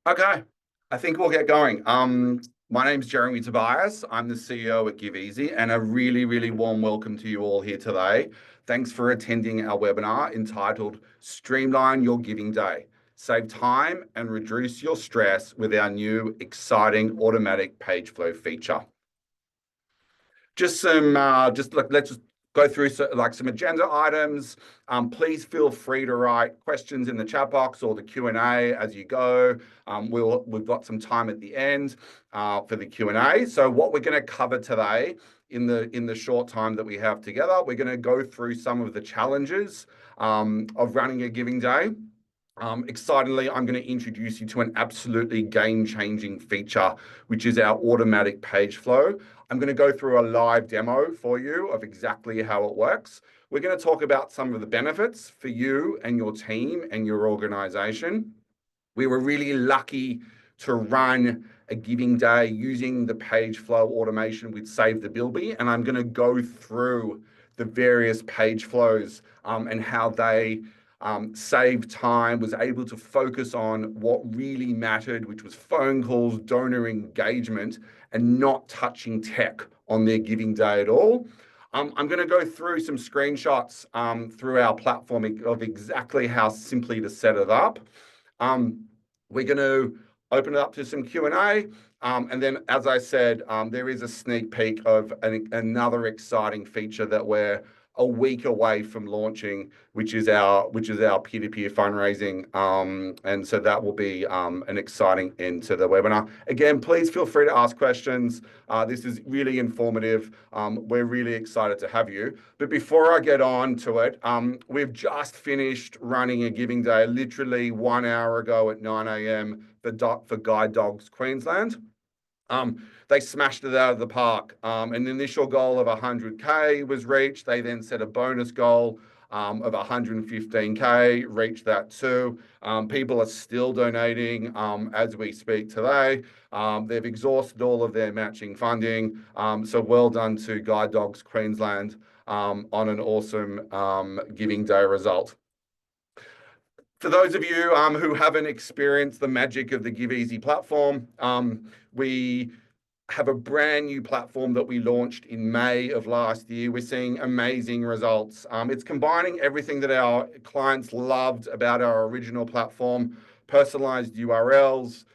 Okay, I think we'll get going. My name's Jeremy Tobias. I'm the CEO at Give Easy, and a really, really warm welcome to you all here today. Thanks for attending our webinar entitled Streamline Your Giving Day. Save time and reduce your stress with our new exciting automatic page flow feature. Let's just go through some agenda items. Please feel free to write questions in the chat box or the Q&A as you go. We've got some time at the end for the Q&A. So what we're going to cover today in the short time that we have together, we're going to go through some of the challenges of running a giving day. Excitingly, I'm going to introduce you to an absolutely game-changing feature, which is our automatic page flow. I'm going to go through a live demo for you of exactly how it works. We're going to talk about some of the benefits for you and your team and your organization. We were really lucky to run a giving day using the page flow automation with Save the Bilby, and I'm going to go through the various page flows and how they saved time, was able to focus on what really mattered, which was phone calls, donor engagement, and not touching tech on their giving day at all. I'm going to go through some screenshots through our platform of exactly how simply to set it up. We're going to open it up to some Q&A. And then, as I said, there is a sneak peek of another exciting feature that we're a week away from launching, which is our peer-to-peer fundraising. And so that will be an exciting end to the webinar. Again, please feel free to ask questions. This is really informative. We're really excited to have you. But before I get on to it, we've just finished running a giving day literally 1 hour ago at 9 a.m. for Guide Dogs Queensland. They smashed it out of the park. An initial goal of 100K was reached. They then set a bonus goal of 115K, reached that too. People are still donating as we speak today. They've exhausted all of their matching funding. So well done to Guide Dogs Queensland on an awesome giving day result. For those of you who haven't experienced the magic of the Give Easy platform, we have a brand new platform that we launched in May of last year. We're seeing amazing results. It's combining everything that our clients loved about our original platform: personalized URLs,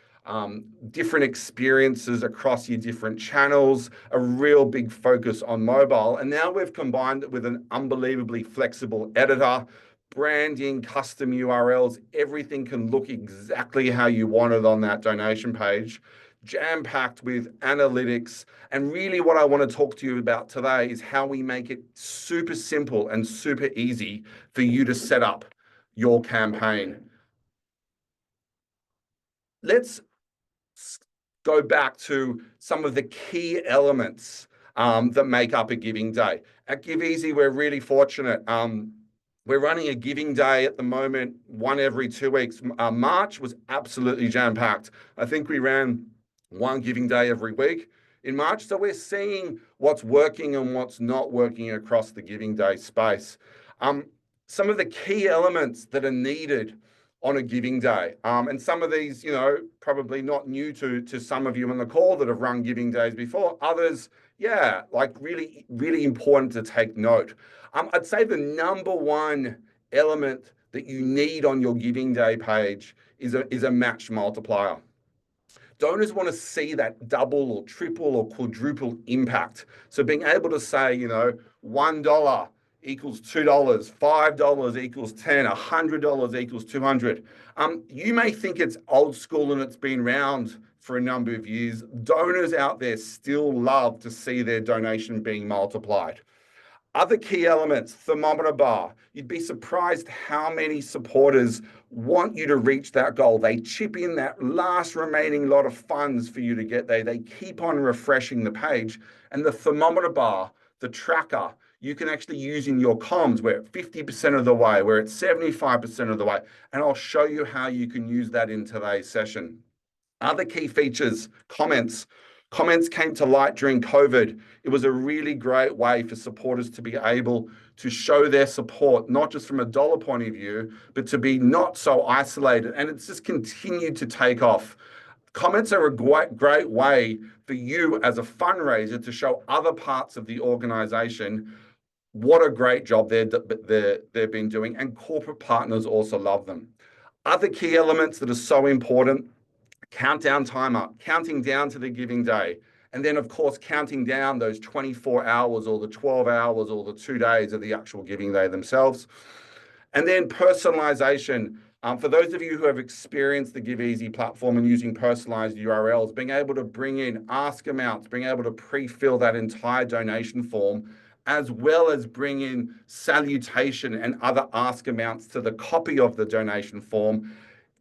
different experiences across your different channels, a real big focus on mobile. And now we've combined it with an unbelievably flexible editor, branding, custom URLs. Everything can look exactly how you want it on that donation page, jam-packed with analytics. And really what I want to talk to you about today is how we make it super simple and super easy for you to set up your campaign. Let's go back to some of the key elements that make up a giving day. At Give Easy, we're really fortunate. We're running a giving day at the moment, one every 2 weeks. March was absolutely jam-packed. I think we ran one giving day every week in March. So we're seeing what's working and what's not working across the giving day space. Some of the key elements that are needed on a giving day. And some of these, probably not new to some of you on the call that have run giving days before. Others, yeah, like really, really important to take note. I'd say the number one element that you need on your giving day page is a match multiplier. Donors want to see that double or triple or quadruple impact. So being able to say, $1 equals $2, $5 equals 10, $100 equals 200. You may think it's old school and it's been around for a number of years. Donors out there still love to see their donation being multiplied. Other key elements: thermometer bar. You'd be surprised how many supporters want you to reach that goal. They chip in that last remaining lot of funds for you to get there. They keep on refreshing the page. And the thermometer bar, the tracker, you can actually use in your comms. We're at 50% of the way. We're at 75% of the way. And I'll show you how you can use that in today's session. Other key features: comments. Comments came to light during COVID. It was a really great way for supporters to be able to show their support, not just from a dollar point of view, but to be not so isolated. And it's just continued to take off. Comments are a great way for you as a fundraiser to show other parts of the organization what a great job they've been doing, and corporate partners also love them. Other key elements that are so important: countdown timer, counting down to the giving day. And then, of course, counting down those 24 hours or the 12 hours or the 2 days of the actual giving day themselves. And then personalization. For those of you who have experienced the GiveEasy platform and using personalized URLs, being able to bring in ask amounts, being able to pre-fill that entire donation form, as well as bring in salutation and other ask amounts to the copy of the donation form,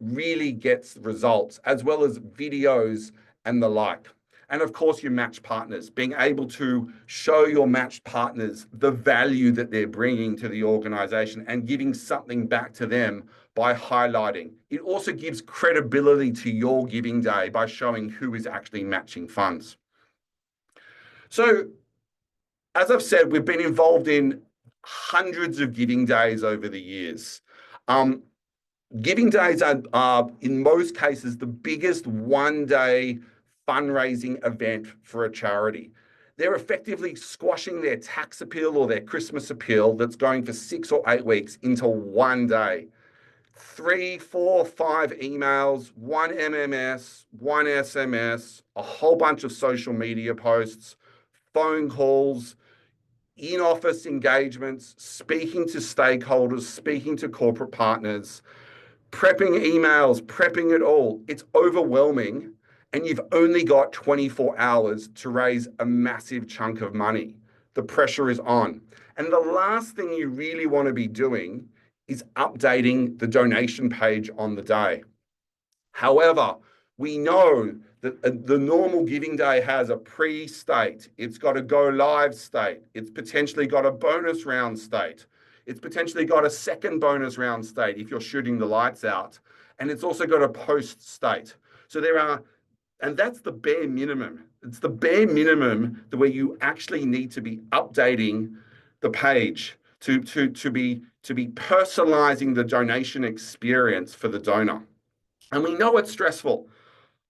really gets results, as well as videos and the like. And of course, your match partners, being able to show your matched partners the value that they're bringing to the organization and giving something back to them by highlighting. It also gives credibility to your giving day by showing who is actually matching funds. So, as I've said, we've been involved in hundreds of giving days over the years. Giving days are, in most cases, the biggest one-day fundraising event for a charity. They're effectively squashing their tax appeal or their Christmas appeal that's going for 6 or 8 weeks into one day. 3, 4, 5 emails, 1 MMS, 1 SMS, a whole bunch of social media posts, phone calls, in-office engagements, speaking to stakeholders, speaking to corporate partners, prepping emails, prepping it all. It's overwhelming, and you've only got 24 hours to raise a massive chunk of money. The pressure is on. And the last thing you really want to be doing is updating the donation page on the day. However, we know that the normal giving day has a pre-state. It's got a go live state. It's potentially got a bonus round state. It's potentially got a second bonus round state if you're shooting the lights out. And it's also got a post state. So there are, and that's the bare minimum. It's the bare minimum the way you actually need to be updating the page to be personalizing the donation experience for the donor. And we know it's stressful.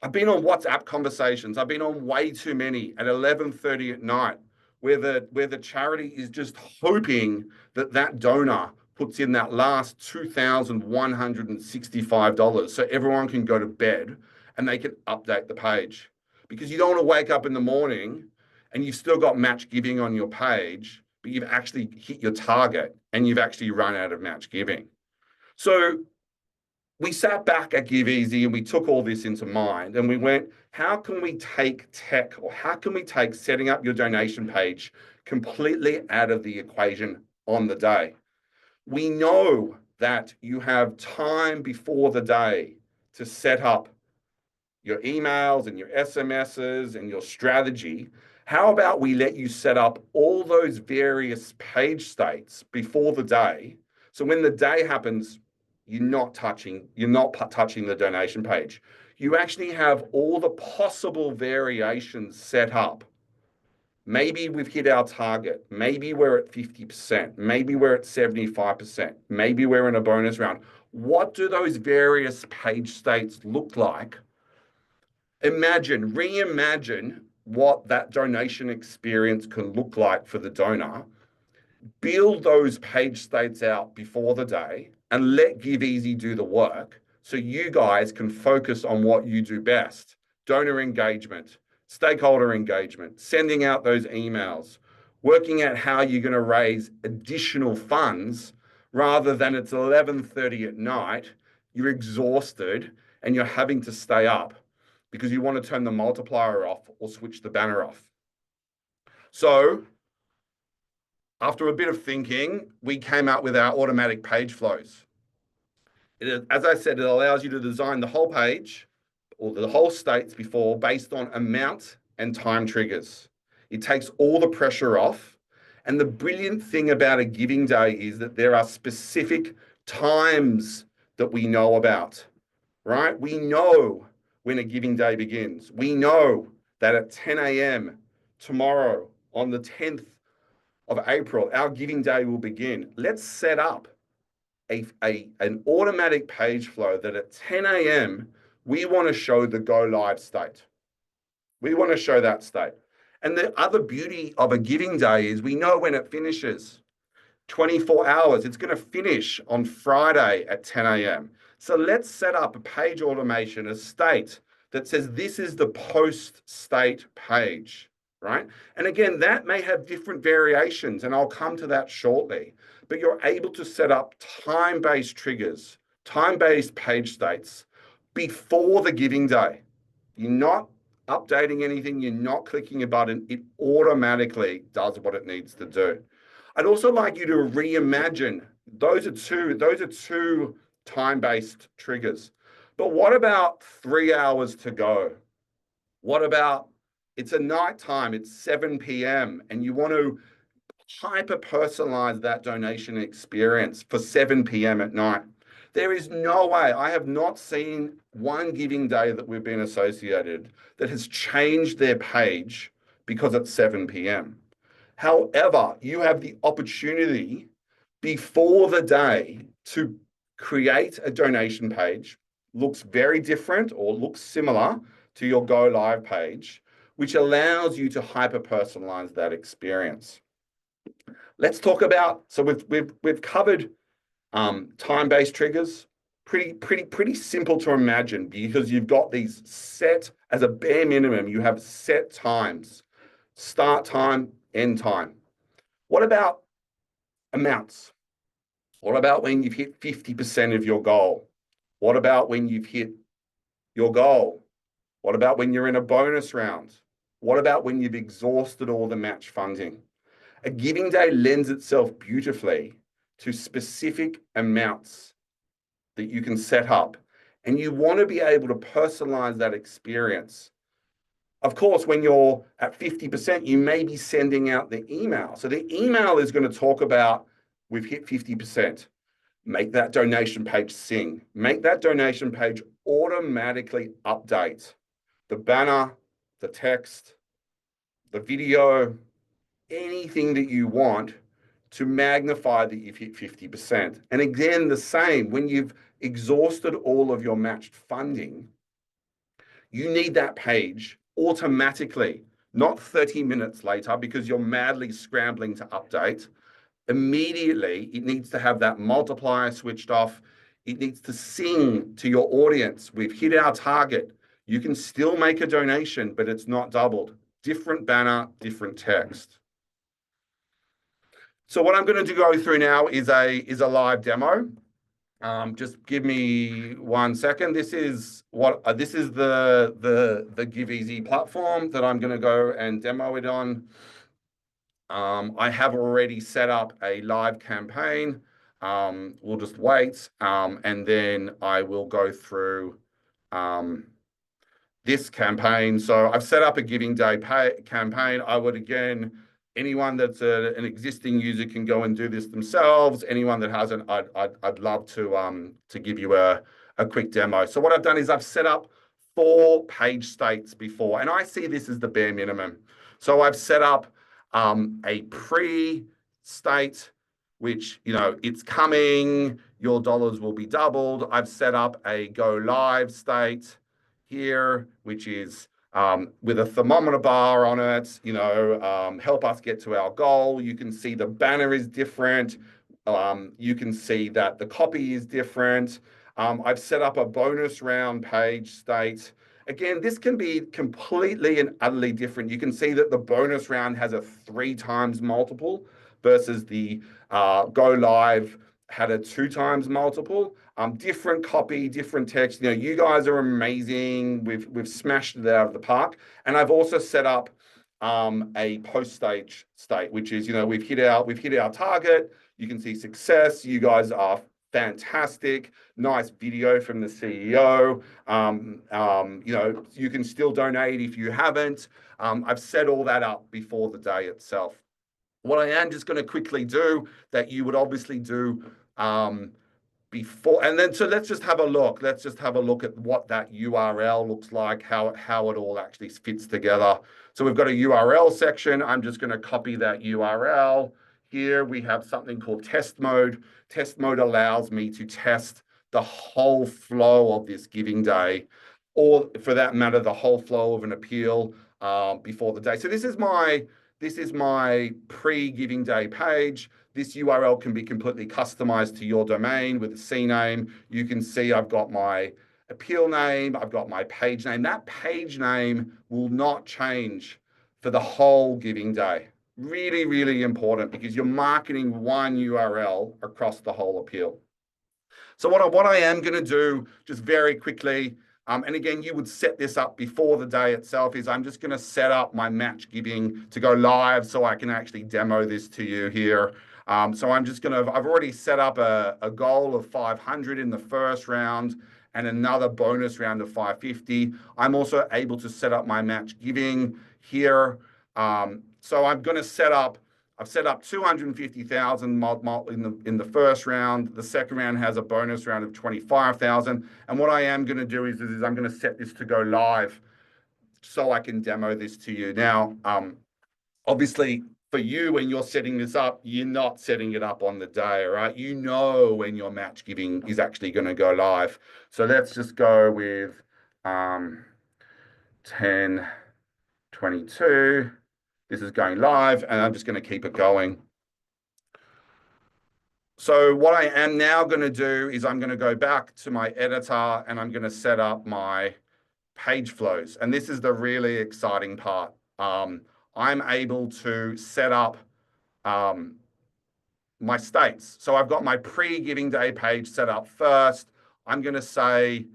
I've been on WhatsApp conversations. I've been on way too many at 11:30 at night, where the charity is just hoping that donor puts in that last $2,165 so everyone can go to bed and they can update the page. Because you don't want to wake up in the morning and you've still got match giving on your page, but you've actually hit your target and you've actually run out of match giving. So we sat back at GiveEasy and we took all this into mind and we went, how can we take tech, or how can we take setting up your donation page completely out of the equation on the day? We know that you have time before the day to set up your emails and your SMSs and your strategy. How about we let you set up all those various page states before the day, so when the day happens, you're not touching the donation page. You actually have all the possible variations set up. Maybe we've hit our target. Maybe we're at 50%. Maybe we're at 75%. Maybe we're in a bonus round. What do those various page states look like? Reimagine what that donation experience can look like for the donor. Build those page states out before the day and let GiveEasy do the work so you guys can focus on what you do best: donor engagement, stakeholder engagement, sending out those emails, working out how you're going to raise additional funds, rather than it's 11:30 at night, you're exhausted and you're having to stay up because you want to turn the multiplier off or switch the banner off. So after a bit of thinking, we came out with our automatic page flows. As I said, it allows you to design the whole page or the whole states before based on amount and time triggers. It takes all the pressure off. And the brilliant thing about a giving day is that there are specific times that we know about, right? We know when a giving day begins. We know that at 10 a.m. tomorrow on the 10th of April, our giving day will begin. Let's set up an automatic page flow that at 10 a.m., we want to show the go live state. We want to show that state. And the other beauty of a giving day is we know when it finishes. 24 hours. It's going to finish on Friday at 10 a.m. So let's set up a page automation, a state that says this is the post state page, right? And again, that may have different variations, and I'll come to that shortly. But you're able to set up time-based triggers, time-based page states before the giving day. You're not updating anything, you're not clicking a button, it automatically does what it needs to do. I'd also like you to reimagine, those are two time-based triggers. But what about 3 hours to go? What about it's a nighttime, it's 7 p.m. and you want to hyper-personalize that donation experience for 7 p.m. at night? There is no way, I have not seen one giving day that we've been associated that has changed their page because it's 7 p.m. However, you have the opportunity before the day to create a donation page, looks very different or looks similar to your Go Live page, which allows you to hyper-personalize that experience. Let's talk about, so we've covered time-based triggers, pretty simple to imagine because you've got these set, as a bare minimum, you have set times, start time, end time. What about amounts? What about when you've hit 50% of your goal? What about when you've hit your goal? What about when you're in a bonus round? What about when you've exhausted all the match funding? A giving day lends itself beautifully to specific amounts that you can set up, and you want to be able to personalize that experience. Of course, when you're at 50%, you may be sending out the email. So the email is going to talk about, we've hit 50%. Make that donation page sing. Make that donation page automatically update the banner, the text, the video, anything that you want to magnify that you've hit 50%. And again, the same, when you've exhausted all of your matched funding, you need that page automatically, not 30 minutes later because you're madly scrambling to update. Immediately, it needs to have that multiplier switched off. It needs to sing to your audience. We've hit our target. You can still make a donation, but it's not doubled. Different banner, different text. So what I'm going to go through now is a live demo. Just give me 1 second. This is the Give Easy platform that I'm going to go and demo it on. I have already set up a live campaign. We'll just wait, and then I will go through this campaign. So I've set up a giving day campaign. I would, again, anyone that's an existing user can go and do this themselves. Anyone that hasn't, I'd love to give you a quick demo. So what I've done is I've set up 4 page states before, and I see this as the bare minimum. So I've set up a pre-state, which, it's coming, your dollars will be doubled. I've set up a go live state here, which is with a thermometer bar on it, help us get to our goal. You can see the banner is different. You can see that the copy is different. I've set up a bonus round page state. Again, this can be completely and utterly different. You can see that the bonus round has a 3 times multiple versus the go live had a 2 times multiple. Different copy, different text. You guys are amazing. We've smashed it out of the park. And I've also set up a post-stage state, which is, we've hit our target. You can see success. You guys are fantastic. Nice video from the CEO. You can still donate if you haven't. I've set all that up before the day itself. What I am just going to quickly do that you would obviously do before, and then so let's just have a look. Let's just have a look at what that URL looks like, how it all actually fits together. So we've got a URL section. I'm just going to copy that URL. Here we have something called test mode. Test mode allows me to test the whole flow of this giving day, or for that matter, the whole flow of an appeal before the day. So this is my pre-giving day page. This URL can be completely customized to your domain with a CNAME. You can see I've got my appeal name, I've got my page name. That page name will not change for the whole giving day. Really, really important because you're marketing one URL across the whole appeal. So what I am going to do just very quickly, and again, you would set this up before the day itself, is I'm just going to set up my match giving to go live so I can actually demo this to you here. So I'm just going to, I've already set up a goal of 500 in the first round and another bonus round of 550. I'm also able to set up my match giving here. So I'm going to set up, I've set up 250,000 in the first round. The second round has a bonus round of 25,000. And what I am going to do is I'm going to set this to go live so I can demo this to you. Now, obviously, for you, when you're setting this up, you're not setting it up on the day, right? You know when your match giving is actually going to go live. So let's just go with 10/22. This is going live, and I'm just going to keep it going. So what I am now going to do is I'm going to go back to my editor and I'm going to set up my page flows. And this is the really exciting part. I'm able to set up my states. So I've got my pre-giving day page set up first. I'm going to say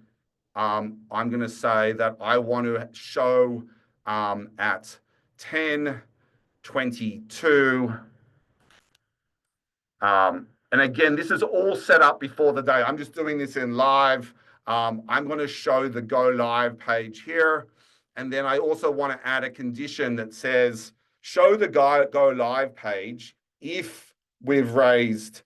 that I want to show at 10/22. And again, this is all set up before the day. I'm just doing this in live. I'm going to show the go live page here. And then I also want to add a condition that says, show the go live page if we've raised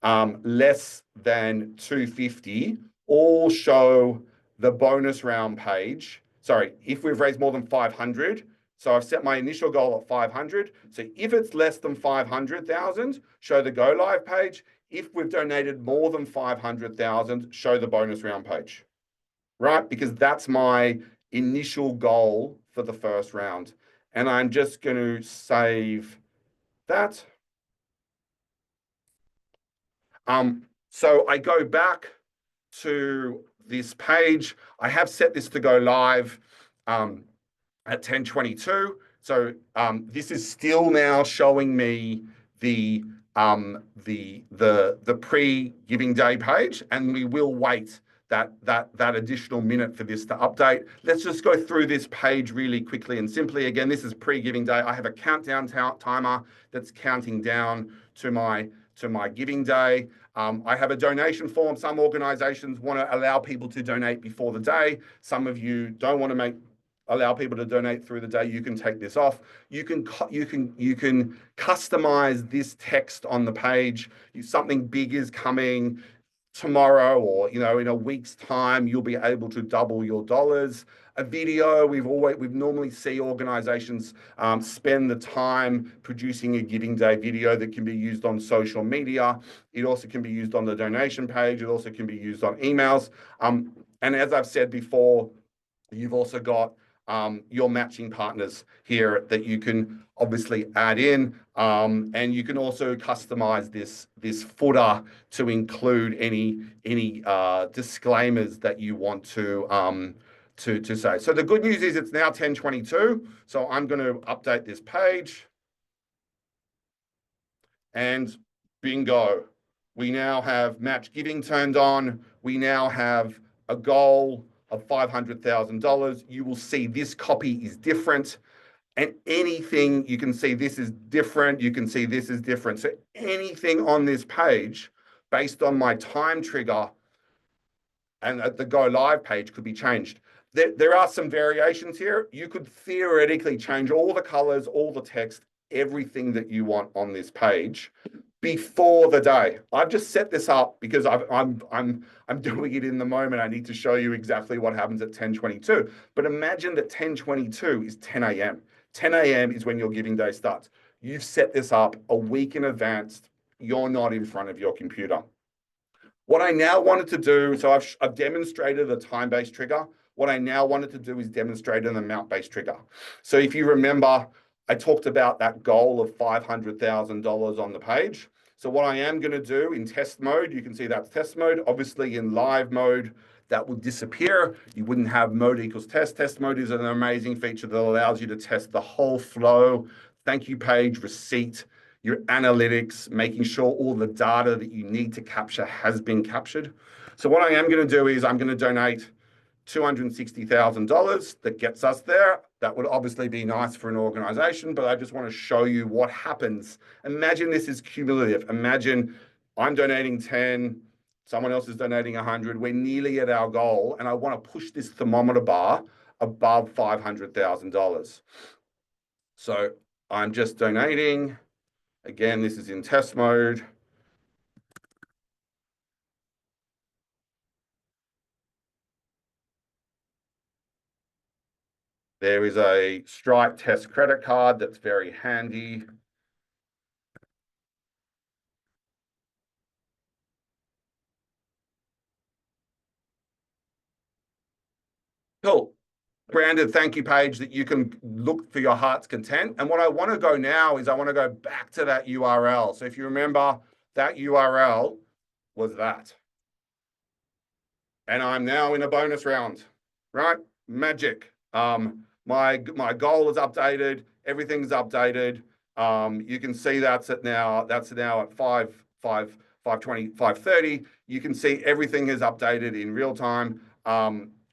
less than 250, or show the bonus round page. Sorry, if we've raised more than 500. So I've set my initial goal at 500. So if it's less than 500,000, show the go live page. If we've donated more than 500,000, show the bonus round page, right? Because that's my initial goal for the first round. And I'm just going to save that. So I go back to this page. I have set this to go live at 10/22. So this is still now showing me the pre-giving day page, and we will wait that additional minute for this to update. Let's just go through this page really quickly and simply. Again, this is pre-giving day. I have a countdown timer that's counting down to my giving day. I have a donation form. Some organizations want to allow people to donate before the day. Some of you don't want to allow people to donate through the day. You can take this off. You can customize this text on the page. If something big is coming tomorrow, or in a week's time, you'll be able to double your dollars. A video, we normally see organizations spend the time producing a giving day video that can be used on social media. It also can be used on the donation page. It also can be used on emails. And as I've said before, you've also got your matching partners here that you can obviously add in, and you can also customize this footer to include any disclaimers that you want to say. So the good news is it's now 10/22. So I'm going to update this page, and bingo, we now have match giving turned on. We now have a goal of $500,000. You will see this copy is different, and anything, you can see this is different. You can see this is different. So anything on this page based on my time trigger and at the go live page could be changed. There are some variations here. You could theoretically change all the colors, all the text, everything that you want on this page before the day. I've just set this up because I'm doing it in the moment. I need to show you exactly what happens at 10/22. But imagine that 10/22 is 10 a.m. 10 a.m. is when your giving day starts. you've set this up a week in advance. You're not in front of your computer. What I now wanted to do, so I've demonstrated a time-based trigger. What I now wanted to do is demonstrate an amount-based trigger. So if you remember, I talked about that goal of $500,000 on the page. So what I am going to do in test mode, you can see that's test mode. Obviously in live mode, that would disappear. You wouldn't have mode equals test. Test mode is an amazing feature that allows you to test the whole flow, thank you page, receipt, your analytics, making sure all the data that you need to capture has been captured. So what I am going to do is I'm going to donate $260,000. That gets us there. That would obviously be nice for an organization, but I just want to show you what happens. Imagine this is cumulative. Imagine I'm donating 10, someone else is donating 100. We're nearly at our goal, and I want to push this thermometer bar above $500,000. So I'm just donating. Again, this is in test mode. There is a Stripe test credit card that's very handy. Cool. Branded thank you page that you can look for your heart's content. And what I want to go now is I want to go back to that URL. So if you remember, that URL was that. And I'm now in a bonus round, right? Magic. My goal is updated. Everything's updated. You can see that's now at 5:20, 5:30. You can see everything is updated in real time.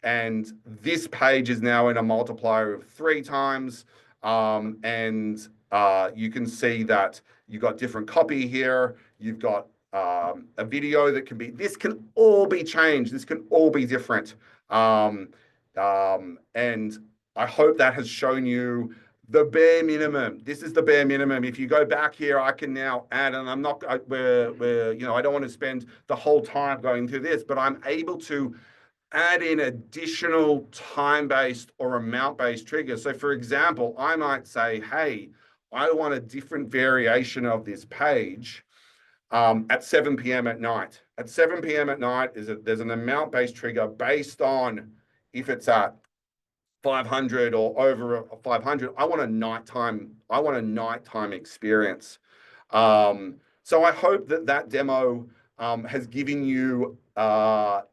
And this page is now in a multiplier of 3 times. You can see that you've got different copy here. You've got a video that can be, this can all be changed. This can all be different. And I hope that has shown you the bare minimum. This is the bare minimum. If you go back here, I can now add, and I'm not, you know, I don't want to spend the whole time going through this, but I'm able to add in additional time-based or amount-based triggers. So for example, I might say, hey, I want a different variation of this page at 7 p.m. at night. At 7 p.m. at night, there's an amount-based trigger based on if it's at 500 or over 500. I want a nighttime experience. So I hope that demo has given you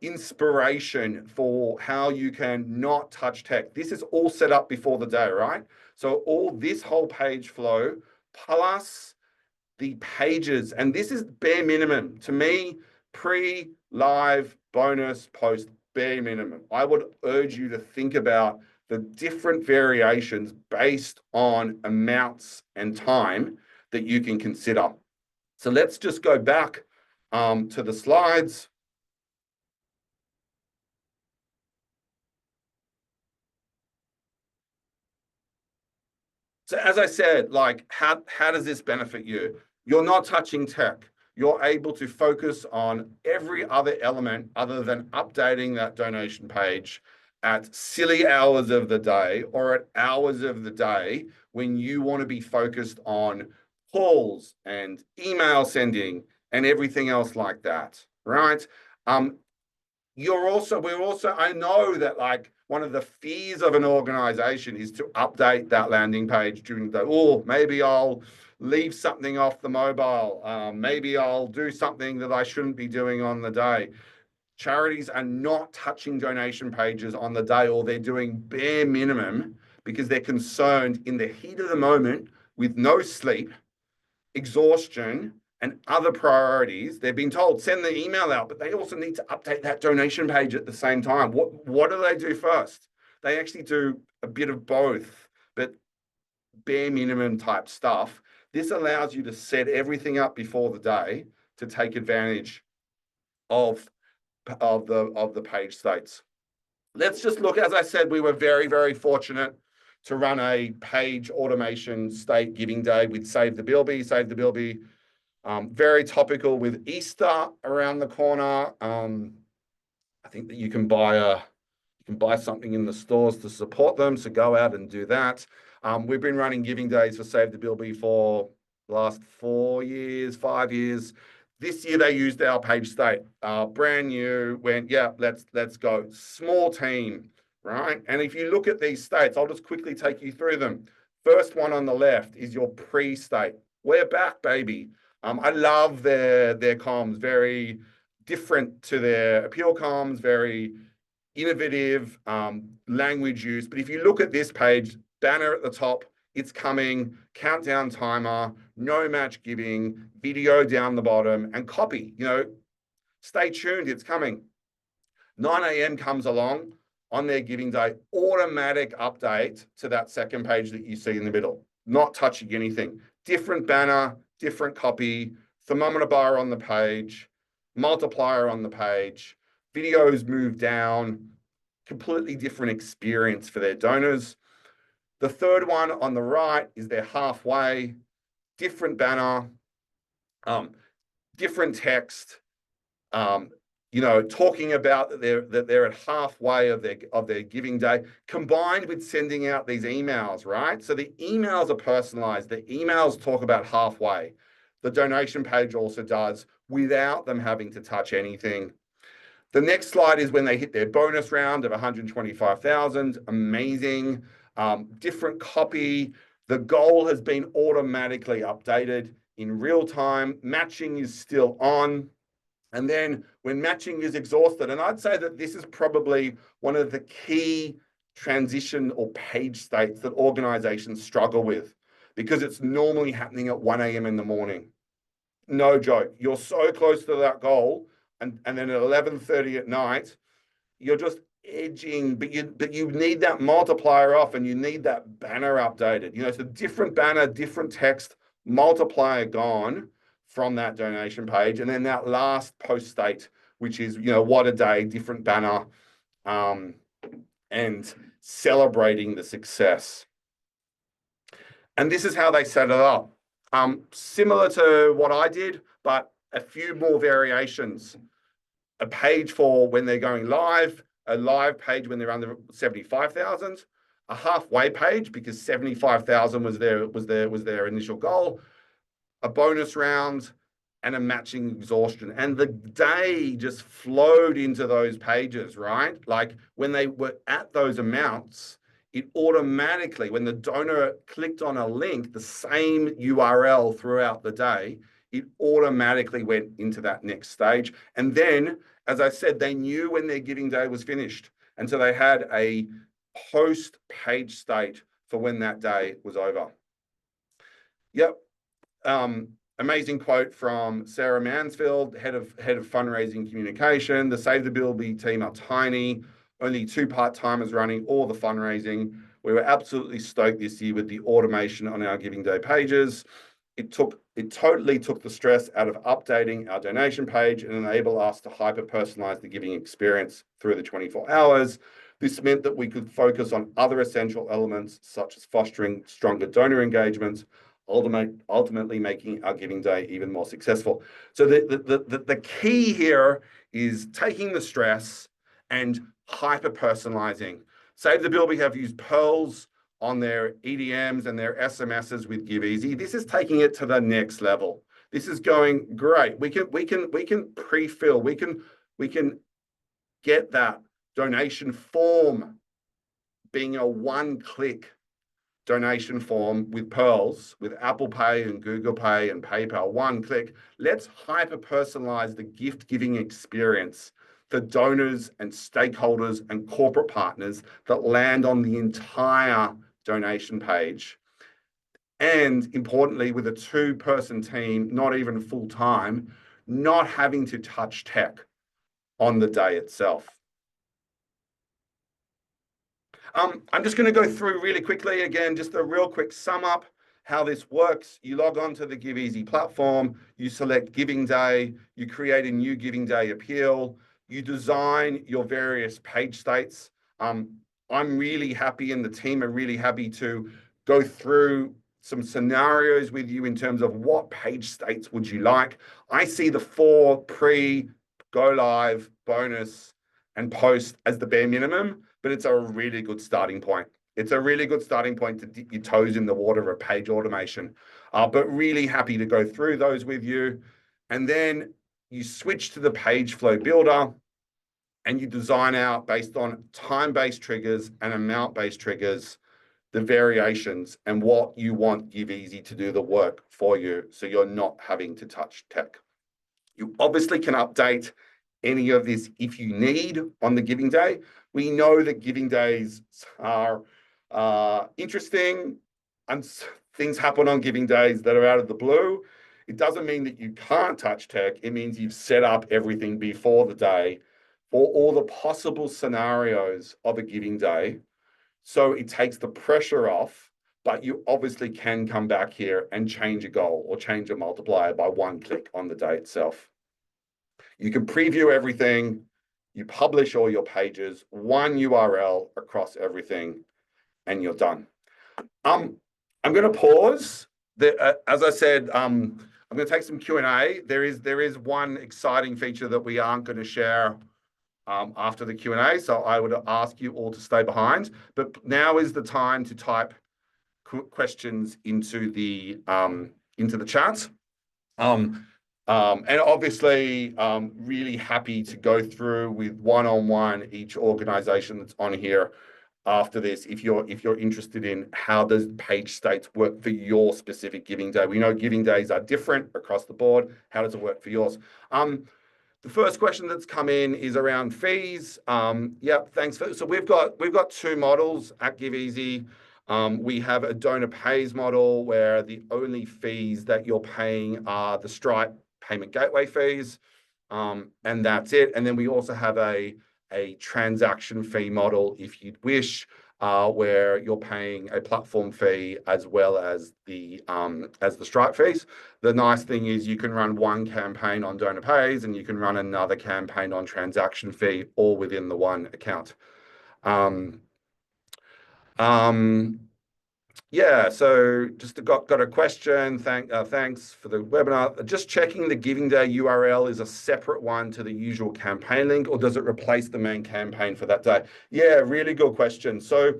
inspiration for how you can not touch tech. This is all set up before the day, right? So all this whole page flow plus the pages, and this is bare minimum. To me, pre-live, bonus, post, bare minimum. I would urge you to think about the different variations based on amounts and time that you can consider. So let's just go back to the slides. So as I said, like how does this benefit you? You're not touching tech. You're able to focus on every other element other than updating that donation page at silly hours of the day or at hours of the day when you want to be focused on calls and email sending and everything else like that, right? We're also, I know that like one of the fears of an organization is to update that landing page during the, oh, maybe I'll leave something off the mobile. Maybe I'll do something that I shouldn't be doing on the day. Charities are not touching donation pages on the day, or they're doing bare minimum because they're concerned in the heat of the moment with no sleep, exhaustion, and other priorities. They've been told, send the email out, but they also need to update that donation page at the same time. What do they do first? They actually do a bit of both, but bare minimum type stuff. This allows you to set everything up before the day to take advantage of the page states. Let's just look, as I said, we were very, very fortunate to run a page automation state giving day with Save the Bilby. Save the Bilby, very topical with Easter around the corner. I think that you can buy something in the stores to support them, so go out and do that. We've been running giving days for Save the Bilby for the last 4 years, 5 years. This year they used our page state, brand new, went, yeah, let's go. Small team, right? And if you look at these states, I'll just quickly take you through them. First one on the left is your pre-state. We're back, baby. I love their comms, very different to their appeal comms, very innovative language use. But if you look at this page, banner at the top, it's coming, countdown timer, no match giving, video down the bottom, and copy. Stay tuned, it's coming. 9 a.m. comes along on their giving day, automatic update to that second page that you see in the middle, not touching anything. Different banner, different copy, thermometer bar on the page, multiplier on the page, videos move down, completely different experience for their donors. The third one on the right is their halfway, different banner, different text, talking about that they're at halfway of their giving day, combined with sending out these emails, right? So the emails are personalized. The emails talk about halfway. The donation page also does, without them having to touch anything. The next slide is when they hit their bonus round of 125,000. Amazing. Different copy. The goal has been automatically updated in real time. Matching is still on. And then when matching is exhausted, and I'd say that this is probably one of the key transition or page states that organizations struggle with, because it's normally happening at 1 a.m. in the morning. No joke. You're so close to that goal. And then at 11:30 at night, you're just edging, but you need that multiplier off, and you need that banner updated. So different banner, different text, multiplier gone from that donation page, and then that last post state, which is what a day, different banner, and celebrating the success. And this is how they set it up. Similar to what I did, but a few more variations. A page for when they're going live, a live page when they're under 75,000, a halfway page because 75,000 was their initial goal, a bonus round, and a matching exhaustion. And the day just flowed into those pages, right? Like when they were at those amounts, it automatically, when the donor clicked on a link, the same URL throughout the day, it automatically went into that next stage. And then, as I said, they knew when their giving day was finished. And so they had a post-page state for when that day was over. Yep. Amazing quote from Sarah Mansfield, head of fundraising communication. The Save the Bilby team are tiny, only 2 part-timers running all the fundraising. We were absolutely stoked this year with the automation on our giving day pages. It totally took the stress out of updating our donation page and enabled us to hyper-personalize the giving experience through the 24 hours. This meant that we could focus on other essential elements, such as fostering stronger donor engagements, ultimately making our giving day even more successful. So the key here is taking the stress and hyper-personalizing. Save the Bilby have used pearls on their EDMs and their SMSs with GiveEasy. This is taking it to the next level. This is going great. We can pre-fill. We can get that donation form being a one-click donation form with pearls, with Apple Pay and Google Pay and PayPal. One click. Let's hyper-personalize the gift-giving experience for donors and stakeholders and corporate partners that land on the entire donation page. And importantly, with a 2-person team, not even full-time, not having to touch tech on the day itself. I'm just going to go through really quickly, again, just a real quick sum up how this works. You log on to the GiveEasy platform, you select Giving Day, you create a new Giving Day appeal, you design your various page states. I'm really happy, and the team are really happy to go through some scenarios with you in terms of what page states would you like. I see the 4 pre, go live, bonus, and post as the bare minimum, but it's a really good starting point. It's a really good starting point to dip your toes in the water of page automation. But really happy to go through those with you. And then you switch to the page flow builder and you design out based on time-based triggers and amount-based triggers, the variations and what you want GiveEasy to do the work for you, so you're not having to touch tech. You obviously can update any of this if you need on the giving day. We know that giving days are interesting and things happen on giving days that are out of the blue. It doesn't mean that you can't touch tech. It means you've set up everything before the day for all the possible scenarios of a giving day. So it takes the pressure off, but you obviously can come back here and change a goal or change a multiplier by one click on the day itself. You can preview everything. You publish all your pages, one URL across everything, and you're done. I'm going to pause. As I said, I'm going to take some Q&A. There is one exciting feature that we aren't going to share after the Q&A, so I would ask you all to stay behind. But now is the time to type questions into the chat. And obviously, really happy to go through with one-on-one each organization that's on here after this, if you're interested in how does page states work for your specific giving day. We know giving days are different across the board. How does it work for yours? The first question that's come in is around fees. Thanks. So we've got two models at GiveEasy. We have a donor pays model where the only fees that you're paying are the Stripe payment gateway fees, and that's it. And then we also have a transaction fee model, if you'd wish, where you're paying a platform fee as well as the Stripe fees. The nice thing is you can run one campaign on donor pays and you can run another campaign on transaction fee, all within the one account. So just got a question. Thanks for the webinar. Just checking, the Giving Day URL is a separate one to the usual campaign link, or does it replace the main campaign for that day? Yeah, really good question. So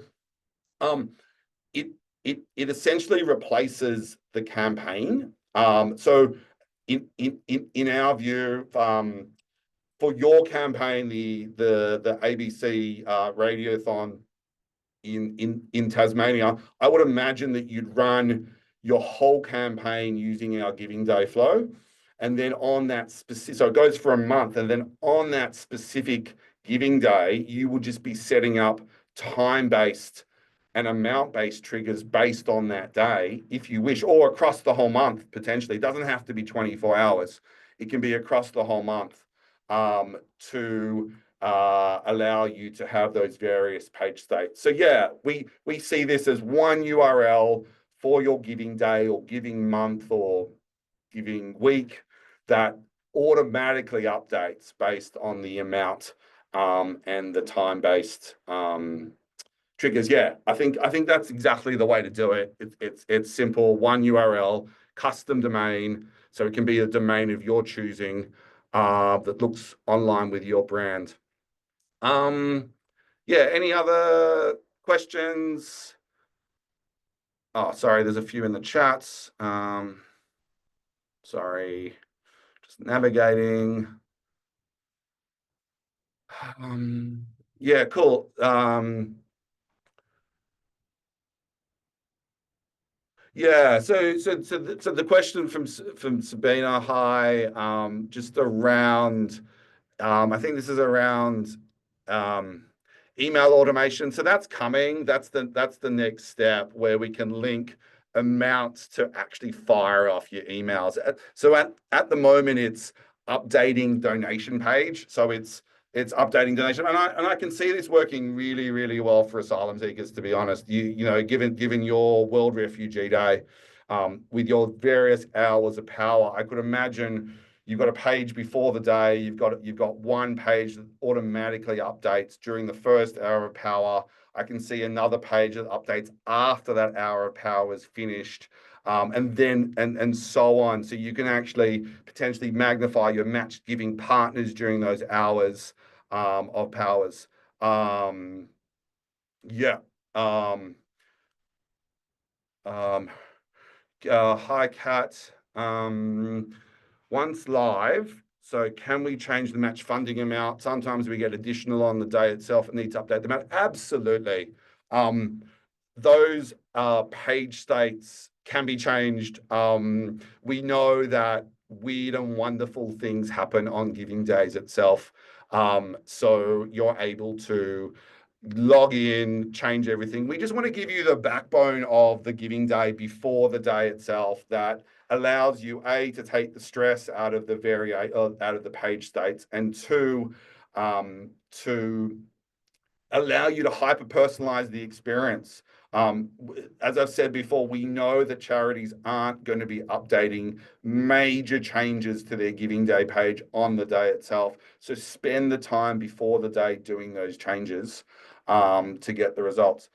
it essentially replaces the campaign. So in our view, for your campaign, the ABC Radiothon in Tasmania, I would imagine that you'd run your whole campaign using our Giving Day flow. And then on that specific, so it goes for a month, and then on that specific Giving Day, you will just be setting up time-based and amount-based triggers based on that day, if you wish, or across the whole month, potentially. It doesn't have to be 24 hours. It can be across the whole month to allow you to have those various page states. So yeah, we see this as one URL for your giving day or giving month or giving week that automatically updates based on the amount and the time-based triggers. Yeah, I think that's exactly the way to do it. It's simple, one URL, custom domain, so it can be a domain of your choosing that looks online with your brand. Any other questions? Oh, sorry, there's a few in the chats. Sorry, just navigating. Cool. So the question from Sabina, hi, just around, I think this is around email automation. So that's coming. That's the next step, where we can link amounts to actually fire off your emails. So at the moment, it's updating donation page. So it's updating donation, and I can see this working really, really well for asylum seekers, to be honest. You know, given your World Refugee Day, with your various hours of power, I could imagine you've got a page before the day, you've got one page that automatically updates during the first hour of power. I can see another page that updates after that hour of power is finished. And then and so on. So you can actually potentially magnify your matched giving partners during those hours of powers. Um, Hi, Kat. Once live, so can we change the match funding amount? Sometimes we get additional on the day itself and need to update the amount. Absolutely. Those page states can be changed. We know that weird and wonderful things happen on giving days itself. So you're able to log in, change everything. We just want to give you the backbone of the giving day before the day itself that allows you to take the stress out of the page states, and two, to allow you to hyper personalize the experience. As I've said before, we know that charities aren't going to be updating major changes to their Giving Day page on the day itself. So spend the time before the day doing those changes to get the results.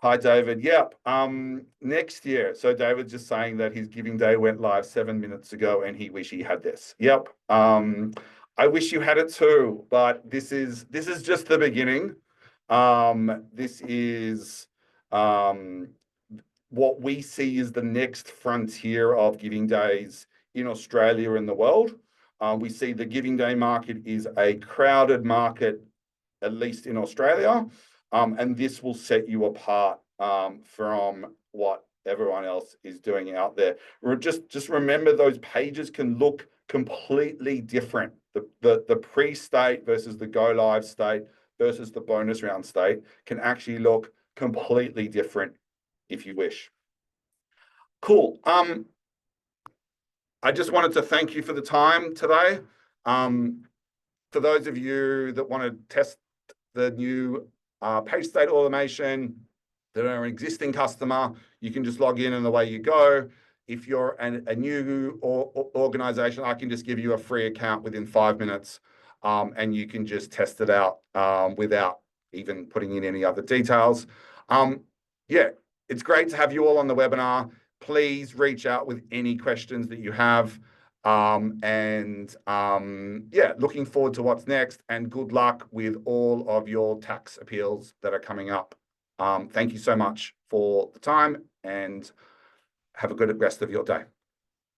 Hi, David. Yep. Next year. So David's just saying that his Giving Day went live 7 minutes ago and he wish he had this. Yep. I wish you had it too, but this is just the beginning. This is what we see is the next frontier of giving days in Australia and the world. We see the Giving Day market is a crowded market, at least in Australia, and this will set you apart from what everyone else is doing out there. Just remember, those pages can look completely different. The pre-state versus the go live state versus the bonus round state can actually look completely different if you wish. Cool. I just wanted to thank you for the time today. For those of you that want to test the new page state automation that are an existing customer, you can just log in and away you go. If you're a new organization, I can just give you a free account within 5 minutes, and you can just test it out without even putting in any other details. Yeah, it's great to have you all on the webinar. Please reach out with any questions that you have. Yeah, looking forward to what's next, and good luck with all of your tax appeals that are coming up. Thank you so much for the time, and have a good rest of your day.